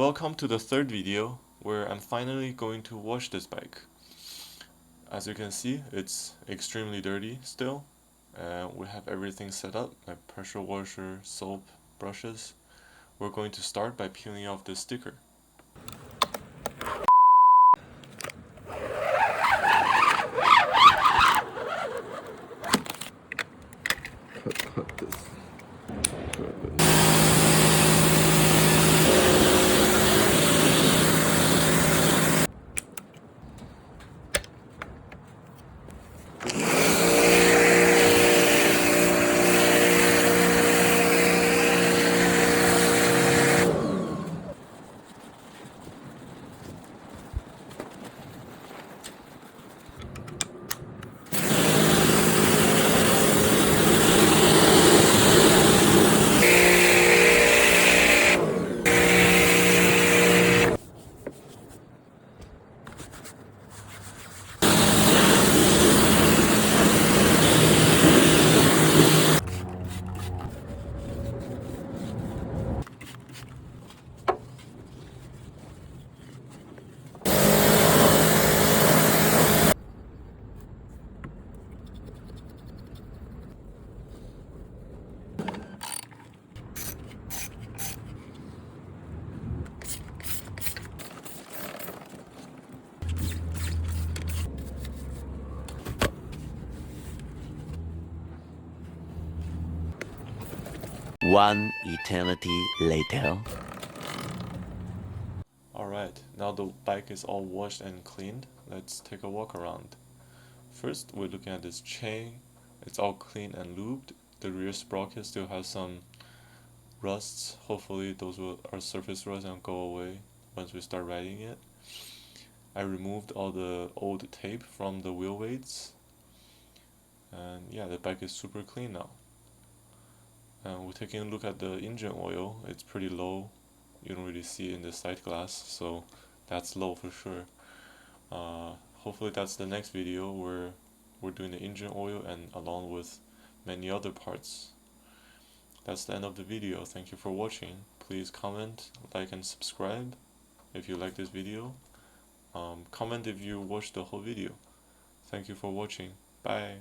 Welcome to the third video where I'm finally going to wash this bike. As you can see, it's extremely dirty still. We have everything set up, my pressure washer, soap, brushes. We're going to start by peeling off this sticker. Cut this. One eternity later. Alright, now the bike is all washed and cleaned. Let's take a walk around. First, we're looking at this chain. It's all clean and lubed. The rear sprocket still has some rusts. Hopefully those are surface rust and go away once we start riding it. I removed all the old tape from the wheel weights. And yeah, the bike is super clean now. And we're taking a look at the engine oil. It's pretty low. You don't really see it in the side glass, so that's low for sure. Hopefully that's the next video where we're doing the engine oil and along with many other parts. That's the end of the video. Thank you for watching. Please comment, like and subscribe if you like this video. Comment if you watched the whole video. Thank you for watching. Bye.